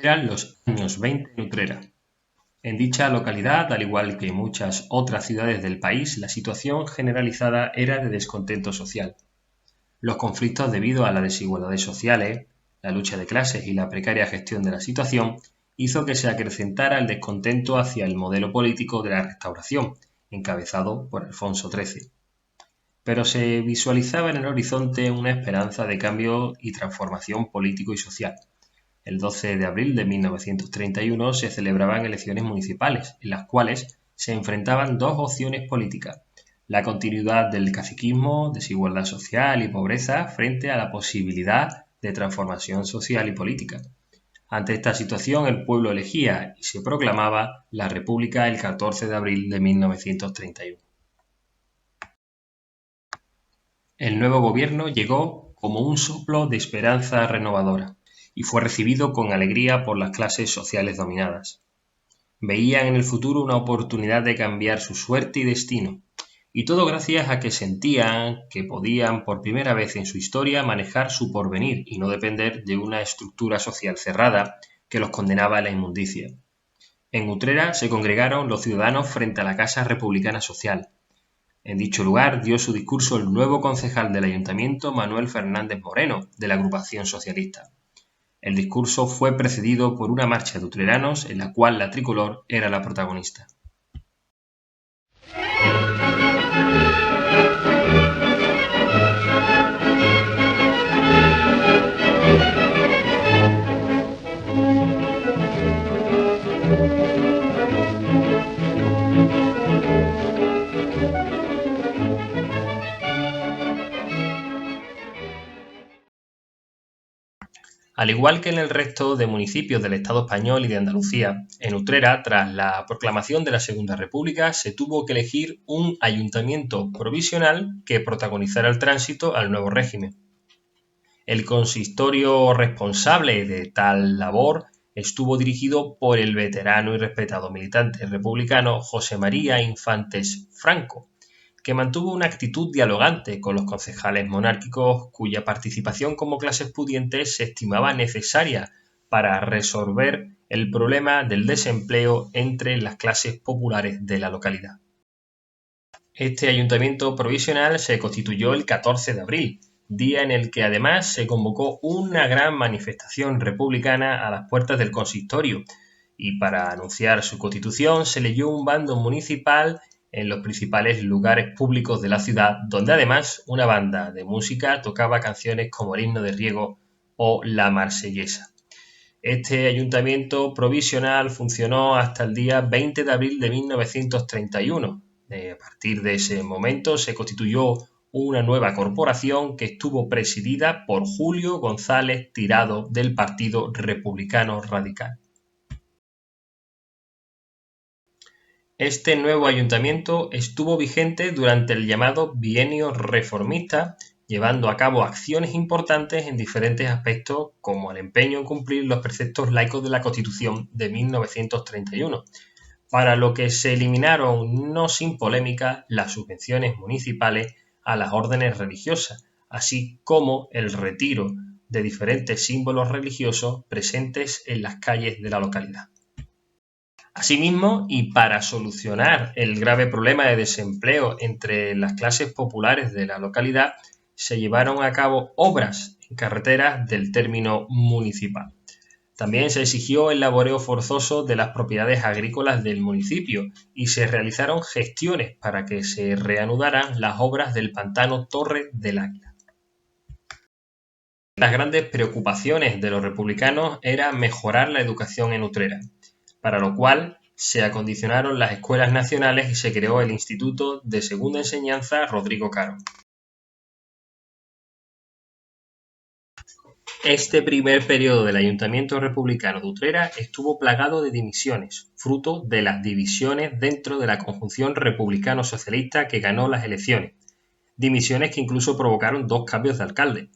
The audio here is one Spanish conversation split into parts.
Eran los años 20 en Utrera. En dicha localidad, al igual que en muchas otras ciudades del país, la situación generalizada era de descontento social. Los conflictos debido a las desigualdades sociales, la lucha de clases y la precaria gestión de la situación hizo que se acrecentara el descontento hacia el modelo político de la Restauración, encabezado por Alfonso XIII. Pero se visualizaba en el horizonte una esperanza de cambio y transformación político y social. El 12 de abril de 1931 se celebraban elecciones municipales, en las cuales se enfrentaban dos opciones políticas: la continuidad del caciquismo, desigualdad social y pobreza, frente a la posibilidad de transformación social y política. Ante esta situación, el pueblo elegía y se proclamaba la República el 14 de abril de 1931. El nuevo gobierno llegó como un soplo de esperanza renovadora y fue recibido con alegría por las clases sociales dominadas. Veían en el futuro una oportunidad de cambiar su suerte y destino, y todo gracias a que sentían que podían por primera vez en su historia manejar su porvenir y no depender de una estructura social cerrada que los condenaba a la inmundicia. En Utrera se congregaron los ciudadanos frente a la Casa Republicana Social. En dicho lugar dio su discurso el nuevo concejal del ayuntamiento, Manuel Fernández Moreno, de la agrupación socialista. El discurso fue precedido por una marcha de utreranos en la cual la tricolor era la protagonista. Al igual que en el resto de municipios del Estado español y de Andalucía, en Utrera, tras la proclamación de la Segunda República, se tuvo que elegir un ayuntamiento provisional que protagonizara el tránsito al nuevo régimen. El consistorio responsable de tal labor estuvo dirigido por el veterano y respetado militante republicano José María Infantes Franco, que mantuvo una actitud dialogante con los concejales monárquicos cuya participación como clases pudientes se estimaba necesaria para resolver el problema del desempleo entre las clases populares de la localidad. Este ayuntamiento provisional se constituyó el 14 de abril, día en el que además se convocó una gran manifestación republicana a las puertas del consistorio, y para anunciar su constitución se leyó un bando municipal en los principales lugares públicos de la ciudad, donde además una banda de música tocaba canciones como el Himno de Riego o la Marsellesa. Este ayuntamiento provisional funcionó hasta el día 20 de abril de 1931. A partir de ese momento se constituyó una nueva corporación que estuvo presidida por Julio González Tirado del Partido Republicano Radical. Este nuevo ayuntamiento estuvo vigente durante el llamado Bienio Reformista, llevando a cabo acciones importantes en diferentes aspectos, como el empeño en cumplir los preceptos laicos de la Constitución de 1931, para lo que se eliminaron, no sin polémica, las subvenciones municipales a las órdenes religiosas, así como el retiro de diferentes símbolos religiosos presentes en las calles de la localidad. Asimismo, y para solucionar el grave problema de desempleo entre las clases populares de la localidad, se llevaron a cabo obras en carreteras del término municipal. También se exigió el laboreo forzoso de las propiedades agrícolas del municipio y se realizaron gestiones para que se reanudaran las obras del pantano Torre del Águila. Las grandes preocupaciones de los republicanos era mejorar la educación en Utrera, para lo cual se acondicionaron las escuelas nacionales y se creó el Instituto de Segunda Enseñanza Rodrigo Caro. Este primer periodo del Ayuntamiento Republicano de Utrera estuvo plagado de dimisiones, fruto de las divisiones dentro de la conjunción republicano-socialista que ganó las elecciones, dimisiones que incluso provocaron dos cambios de alcalde.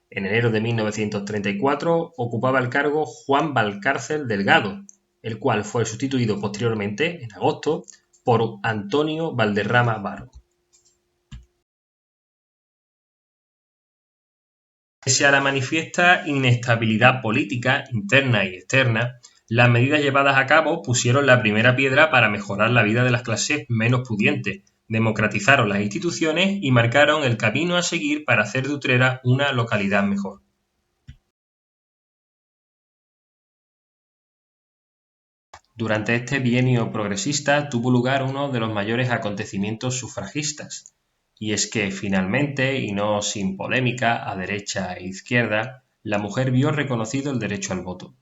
En enero de 1934 ocupaba el cargo Juan Valcárcel Delgado, el cual fue sustituido posteriormente, en agosto, por Antonio Valderrama Varo. Pese a la manifiesta inestabilidad política interna y externa, las medidas llevadas a cabo pusieron la primera piedra para mejorar la vida de las clases menos pudientes, democratizaron las instituciones y marcaron el camino a seguir para hacer de Utrera una localidad mejor. Durante este bienio progresista tuvo lugar uno de los mayores acontecimientos sufragistas, y es que finalmente, y no sin polémica a derecha e izquierda, la mujer vio reconocido el derecho al voto.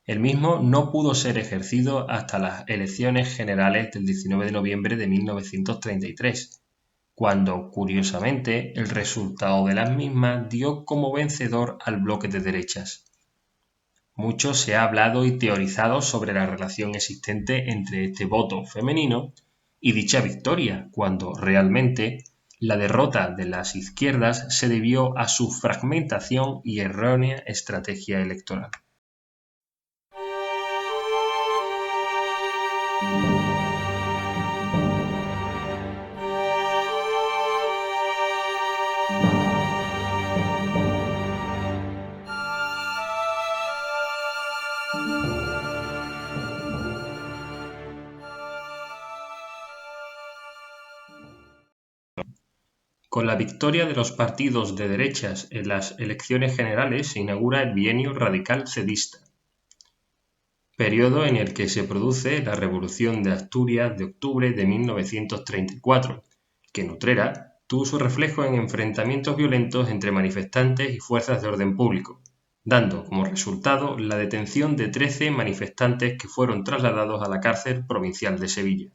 El mismo no pudo ser ejercido hasta las elecciones generales del 19 de noviembre de 1933, cuando, curiosamente, el resultado de las mismas dio como vencedor al bloque de derechas. Mucho se ha hablado y teorizado sobre la relación existente entre este voto femenino y dicha victoria, cuando realmente la derrota de las izquierdas se debió a su fragmentación y errónea estrategia electoral. Con la victoria de los partidos de derechas en las elecciones generales se inaugura el bienio radical cedista, periodo en el que se produce la Revolución de Asturias de octubre de 1934, que en Utrera tuvo su reflejo en enfrentamientos violentos entre manifestantes y fuerzas de orden público, dando como resultado la detención de 13 manifestantes que fueron trasladados a la cárcel provincial de Sevilla.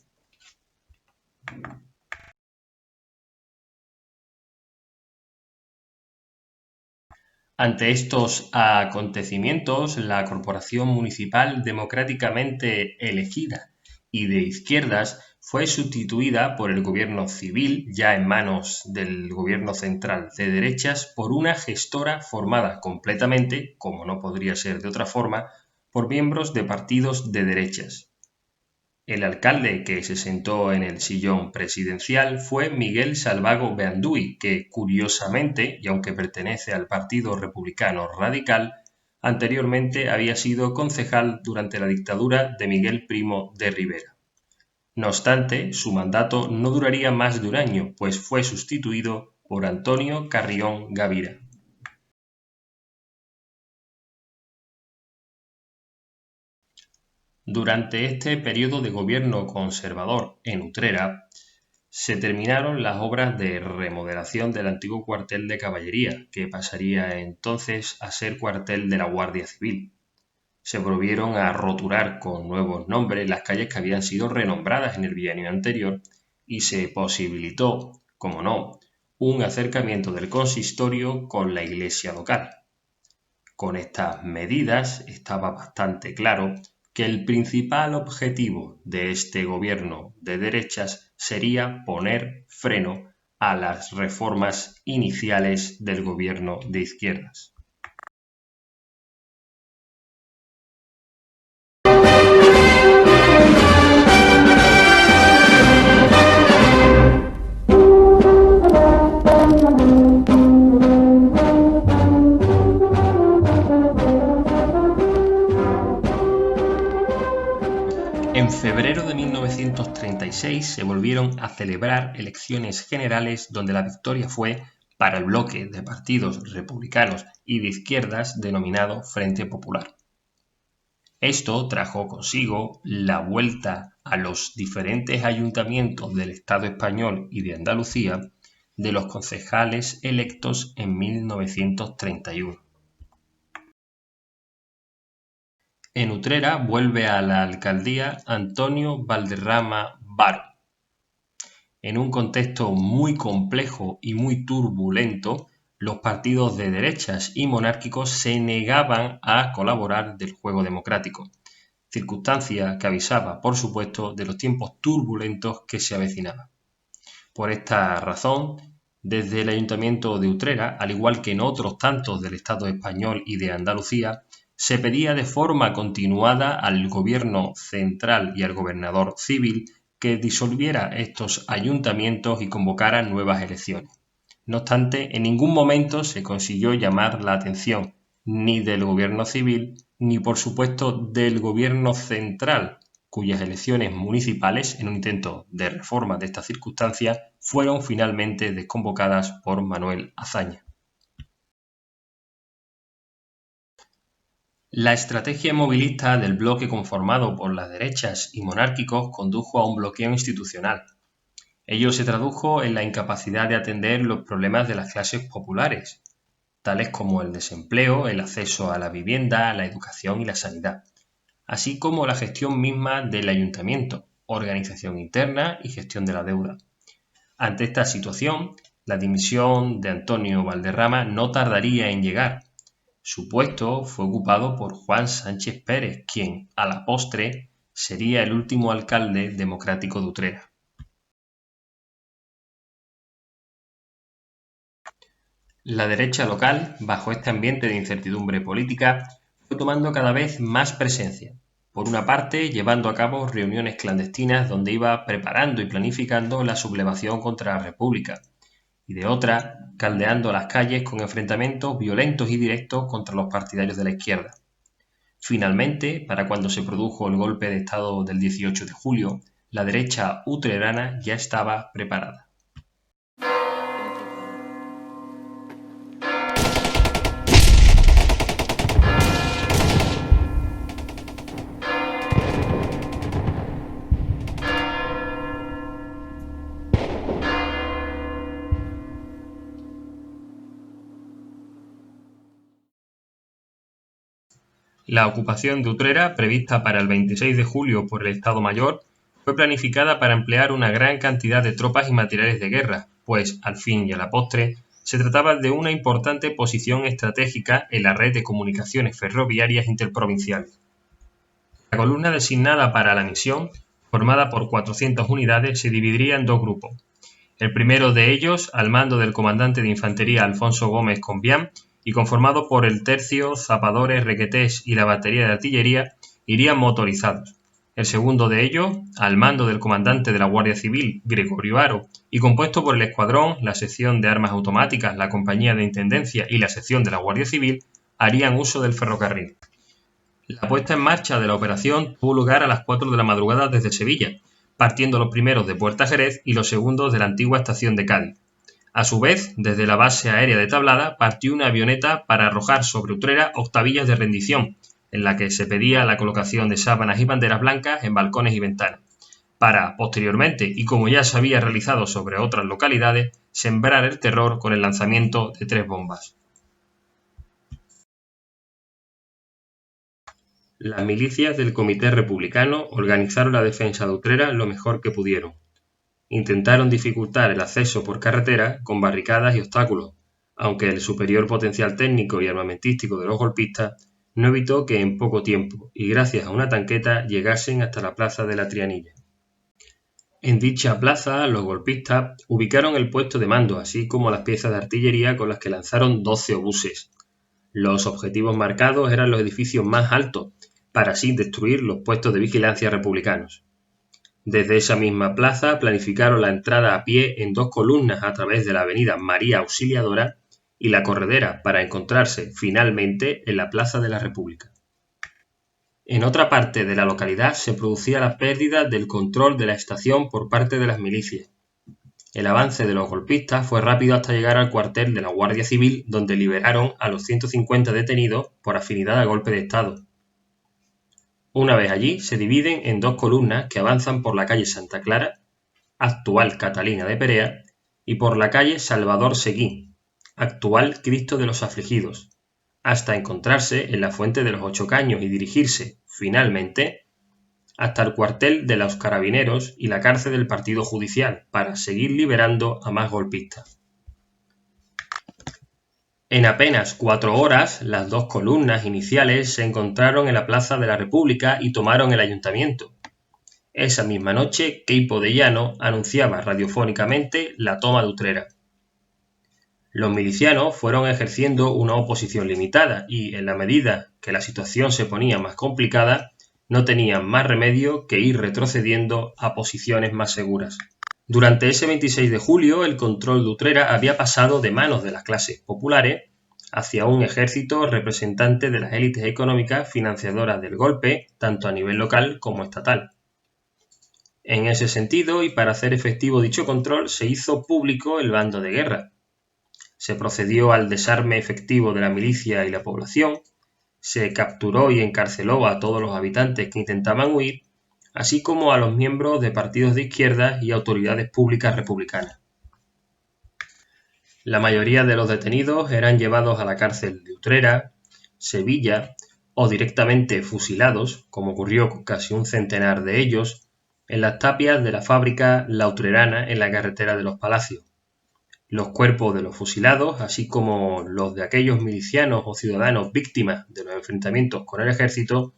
Ante estos acontecimientos, la corporación municipal democráticamente elegida y de izquierdas fue sustituida por el gobierno civil, ya en manos del gobierno central de derechas, por una gestora formada completamente, como no podría ser de otra forma, por miembros de partidos de derechas. El alcalde que se sentó en el sillón presidencial fue Miguel Salvago Beanduy, que curiosamente, y aunque pertenece al Partido Republicano Radical, anteriormente había sido concejal durante la dictadura de Miguel Primo de Rivera. No obstante, su mandato no duraría más de un año, pues fue sustituido por Antonio Carrión Gavira. Durante este periodo de gobierno conservador en Utrera, se terminaron las obras de remodelación del antiguo cuartel de caballería, que pasaría entonces a ser cuartel de la Guardia Civil. Se volvieron a roturar con nuevos nombres las calles que habían sido renombradas en el bienio anterior y se posibilitó, como no, un acercamiento del consistorio con la iglesia local. Con estas medidas estaba bastante claro que el principal objetivo de este gobierno de derechas sería poner freno a las reformas iniciales del gobierno de izquierdas. En febrero de 1936 se volvieron a celebrar elecciones generales donde la victoria fue para el bloque de partidos republicanos y de izquierdas denominado Frente Popular. Esto trajo consigo la vuelta a los diferentes ayuntamientos del Estado español y de Andalucía de los concejales electos en 1931. En Utrera vuelve a la alcaldía Antonio Valderrama Varo. En un contexto muy complejo y muy turbulento, los partidos de derechas y monárquicos se negaban a colaborar del juego democrático, circunstancia que avisaba, por supuesto, de los tiempos turbulentos que se avecinaban. Por esta razón, desde el Ayuntamiento de Utrera, al igual que en otros tantos del Estado español y de Andalucía, se pedía de forma continuada al gobierno central y al gobernador civil que disolviera estos ayuntamientos y convocara nuevas elecciones. No obstante, en ningún momento se consiguió llamar la atención ni del gobierno civil ni, por supuesto, del gobierno central, cuyas elecciones municipales, en un intento de reforma de estas circunstancias, fueron finalmente desconvocadas por Manuel Azaña. La estrategia movilista del bloque conformado por las derechas y monárquicos condujo a un bloqueo institucional. Ello se tradujo en la incapacidad de atender los problemas de las clases populares, tales como el desempleo, el acceso a la vivienda, la educación y la sanidad, así como la gestión misma del ayuntamiento, organización interna y gestión de la deuda. Ante esta situación, la dimisión de Antonio Valderrama no tardaría en llegar. Su puesto fue ocupado por Juan Sánchez Pérez, quien, a la postre, sería el último alcalde democrático de Utrera. La derecha local, bajo este ambiente de incertidumbre política, fue tomando cada vez más presencia. Por una parte, llevando a cabo reuniones clandestinas donde iba preparando y planificando la sublevación contra la República, y de otra, caldeando las calles con enfrentamientos violentos y directos contra los partidarios de la izquierda. Finalmente, para cuando se produjo el golpe de Estado del 18 de julio, la derecha utrerana ya estaba preparada. La ocupación de Utrera, prevista para el 26 de julio por el Estado Mayor, fue planificada para emplear una gran cantidad de tropas y materiales de guerra, pues, al fin y a la postre, se trataba de una importante posición estratégica en la red de comunicaciones ferroviarias interprovinciales. La columna designada para la misión, formada por 400 unidades, se dividiría en dos grupos. El primero de ellos, al mando del comandante de infantería Alfonso Gómez Combián, y conformado por el tercio, zapadores, requetés y la batería de artillería, irían motorizados. El segundo de ellos, al mando del comandante de la Guardia Civil, Gregorio Haro, y compuesto por el escuadrón, la sección de armas automáticas, la compañía de intendencia y la sección de la Guardia Civil, harían uso del ferrocarril. La puesta en marcha de la operación tuvo lugar a las 4 de la madrugada desde Sevilla, partiendo los primeros de Puerta Jerez y los segundos de la antigua estación de Cádiz. A su vez, desde la base aérea de Tablada partió una avioneta para arrojar sobre Utrera octavillas de rendición, en la que se pedía la colocación de sábanas y banderas blancas en balcones y ventanas, para, posteriormente, y como ya se había realizado sobre otras localidades, sembrar el terror con el lanzamiento de 3 bombas. Las milicias del Comité Republicano organizaron la defensa de Utrera lo mejor que pudieron. Intentaron dificultar el acceso por carretera con barricadas y obstáculos, aunque el superior potencial técnico y armamentístico de los golpistas no evitó que en poco tiempo, y gracias a una tanqueta, llegasen hasta la plaza de la Trianilla. En dicha plaza, los golpistas ubicaron el puesto de mando, así como las piezas de artillería con las que lanzaron 12 obuses. Los objetivos marcados eran los edificios más altos, para así destruir los puestos de vigilancia republicanos. Desde esa misma plaza planificaron la entrada a pie en 2 columnas a través de la avenida María Auxiliadora y la Corredera para encontrarse finalmente en la Plaza de la República. En otra parte de la localidad se producía la pérdida del control de la estación por parte de las milicias. El avance de los golpistas fue rápido hasta llegar al cuartel de la Guardia Civil, donde liberaron a los 150 detenidos por afinidad al golpe de Estado. Una vez allí, se dividen en 2 columnas que avanzan por la calle Santa Clara, actual Catalina de Perea, y por la calle Salvador Seguí, actual Cristo de los Afligidos, hasta encontrarse en la Fuente de los 8 Caños y dirigirse, finalmente, hasta el cuartel de los Carabineros y la cárcel del Partido Judicial, para seguir liberando a más golpistas. En apenas 4 horas, las 2 columnas iniciales se encontraron en la Plaza de la República y tomaron el ayuntamiento. Esa misma noche, Queipo de Llano anunciaba radiofónicamente la toma de Utrera. Los milicianos fueron ejerciendo una oposición limitada y, en la medida que la situación se ponía más complicada, no tenían más remedio que ir retrocediendo a posiciones más seguras. Durante ese 26 de julio, el control de Utrera había pasado de manos de las clases populares hacia un ejército representante de las élites económicas financiadoras del golpe, tanto a nivel local como estatal. En ese sentido, y para hacer efectivo dicho control, se hizo público el bando de guerra. Se procedió al desarme efectivo de la milicia y la población, se capturó y encarceló a todos los habitantes que intentaban huir, así como a los miembros de partidos de izquierda y autoridades públicas republicanas. La mayoría de los detenidos eran llevados a la cárcel de Utrera, Sevilla o directamente fusilados, como ocurrió con casi un centenar de ellos, en las tapias de la fábrica La Utrerana en la carretera de los Palacios. Los cuerpos de los fusilados, así como los de aquellos milicianos o ciudadanos víctimas de los enfrentamientos con el ejército,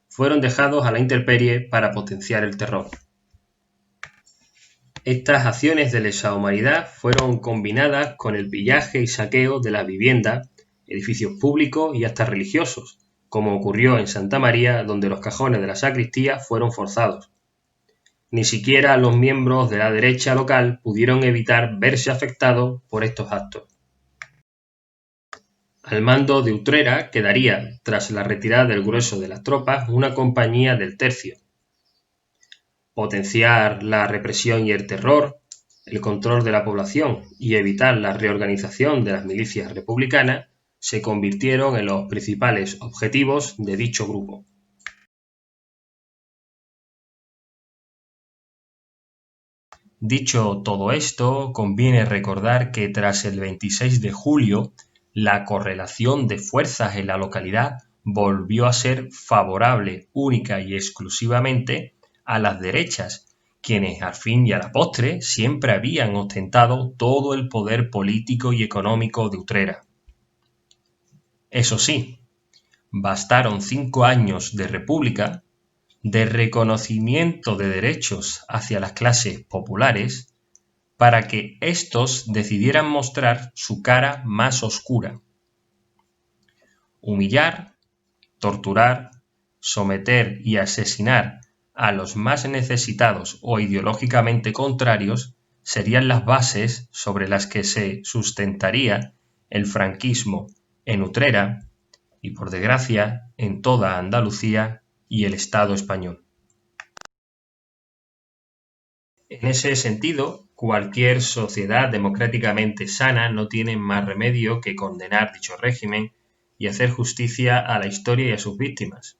fueron dejados a la intemperie para potenciar el terror. Estas acciones de lesa humanidad fueron combinadas con el pillaje y saqueo de las viviendas, edificios públicos y hasta religiosos, como ocurrió en Santa María, donde los cajones de la sacristía fueron forzados. Ni siquiera los miembros de la derecha local pudieron evitar verse afectados por estos actos. Al mando de Utrera quedaría, tras la retirada del grueso de las tropas, una compañía del tercio. Potenciar la represión y el terror, el control de la población y evitar la reorganización de las milicias republicanas se convirtieron en los principales objetivos de dicho grupo. Dicho todo esto, conviene recordar que tras el 26 de julio, la correlación de fuerzas en la localidad volvió a ser favorable única y exclusivamente a las derechas, quienes al fin y a la postre siempre habían ostentado todo el poder político y económico de Utrera. Eso sí, bastaron 5 años de república, de reconocimiento de derechos hacia las clases populares, para que éstos decidieran mostrar su cara más oscura. Humillar, torturar, someter y asesinar a los más necesitados o ideológicamente contrarios serían las bases sobre las que se sustentaría el franquismo en Utrera y, por desgracia, en toda Andalucía y el Estado español. En ese sentido, cualquier sociedad democráticamente sana no tiene más remedio que condenar dicho régimen y hacer justicia a la historia y a sus víctimas.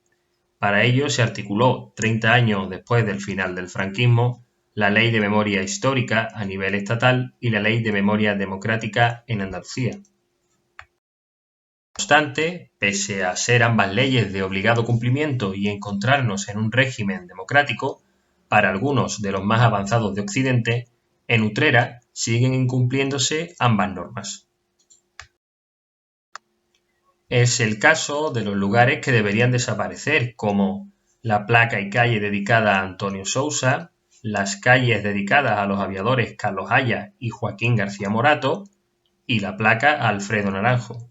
Para ello se articuló, 30 años después del final del franquismo, la Ley de Memoria Histórica a nivel estatal y la Ley de Memoria Democrática en Andalucía. No obstante, pese a ser ambas leyes de obligado cumplimiento y encontrarnos en un régimen democrático, para algunos de los más avanzados de Occidente, en Utrera siguen incumpliéndose ambas normas. Es el caso de los lugares que deberían desaparecer, como la placa y calle dedicada a Antonio Sousa, las calles dedicadas a los aviadores Carlos Haya y Joaquín García Morato, y la placa a Alfredo Naranjo.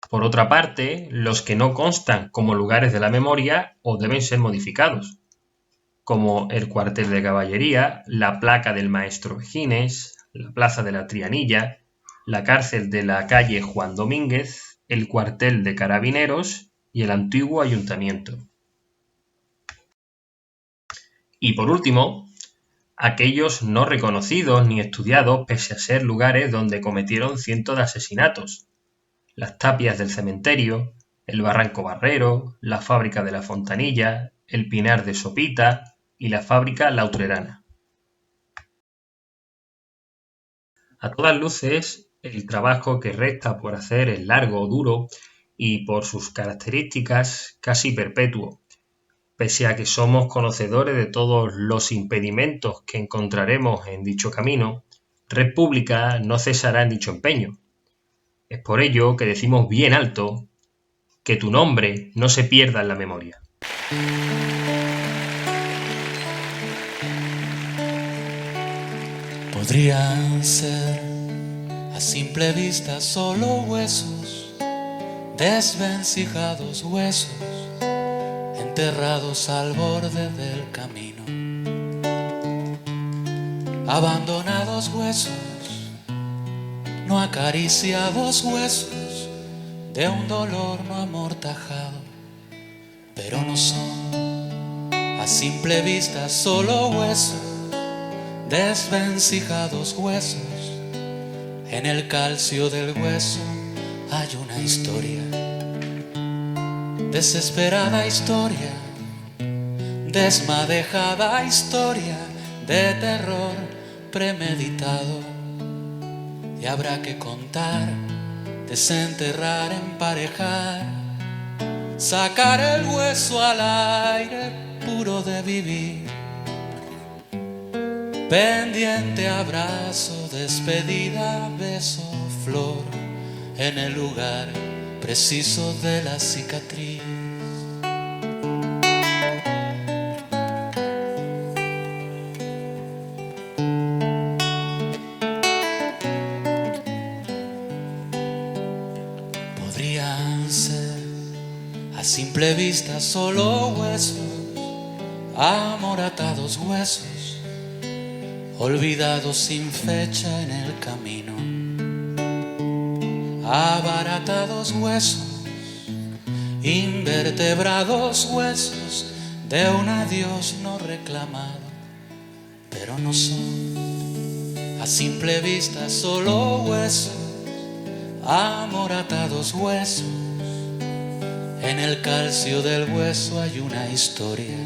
Por otra parte, los que no constan como lugares de la memoria o deben ser modificados, como el cuartel de caballería, la placa del Maestro Vejines, la plaza de la Trianilla, la cárcel de la calle Juan Domínguez, el cuartel de carabineros y el antiguo ayuntamiento. Y por último, aquellos no reconocidos ni estudiados pese a ser lugares donde cometieron cientos de asesinatos, las tapias del cementerio, el barranco Barrero, la fábrica de la Fontanilla, el Pinar de Sopita y la fábrica La Utrerana. A todas luces, el trabajo que resta por hacer es largo, duro y por sus características casi perpetuo, pese a que somos conocedores de todos los impedimentos que encontraremos en dicho camino. Red Pública no cesará en dicho empeño. Es por ello que decimos bien alto que tu nombre no se pierda en la memoria. Podrían ser a simple vista solo huesos, desvencijados huesos, enterrados al borde del camino. abandonados huesos, no acariciados huesos de un dolor no amortajado, pero no son a simple vista solo huesos, desvencijados huesos. En el calcio del hueso hay una historia, desesperada historia, desmadejada historia de terror premeditado. Y habrá que contar, desenterrar, emparejar, sacar el hueso al aire puro de vivir. Pendiente, abrazo, despedida, beso, flor, en el lugar preciso de la cicatriz. Podrían ser a simple vista solo huesos, amoratados huesos, olvidados sin fecha en el camino, abaratados huesos, invertebrados huesos de un adiós no reclamado, pero no son a simple vista solo huesos, amoratados huesos. En el calcio del hueso hay una historia,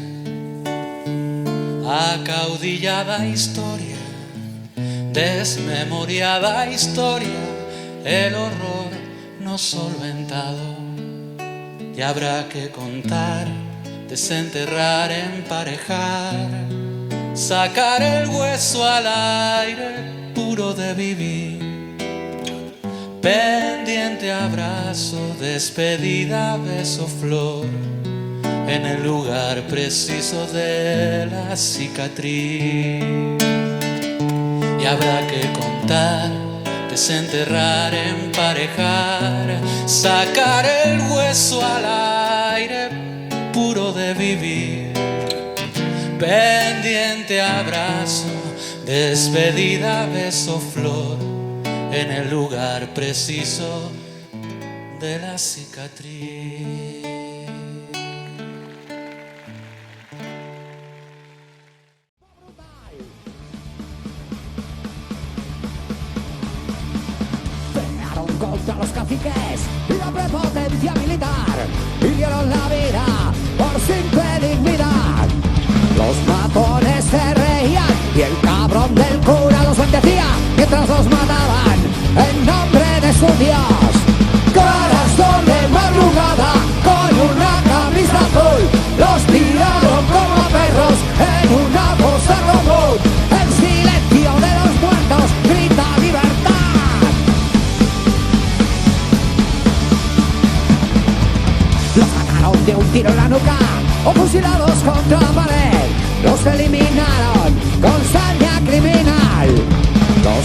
acaudillada historia, desmemoriada historia, el horror no solventado. Y habrá que contar, desenterrar, emparejar, sacar el hueso al aire puro de vivir. Pendiente, abrazo, despedida, beso, flor, en el lugar preciso de la cicatriz. Y habrá que contar, desenterrar, emparejar, sacar el hueso al aire puro de vivir. Pendiente, abrazo, despedida, beso, flor, en el lugar preciso de la cicatriz. Contra los caciques y la prepotencia militar, y dieron la vida por simple dignidad. Los matones se reían y el cabrón del cura los bendecía mientras los mataban en nombre de su Dios. Corazón de madrugada con una camisa azul, los tiraron como a perros en una fosa común. El silencio de los muertos grita libertad. Los sacaron de un tiro en la nuca o fusilados contra la pared. Los eliminaron con saña criminal. Los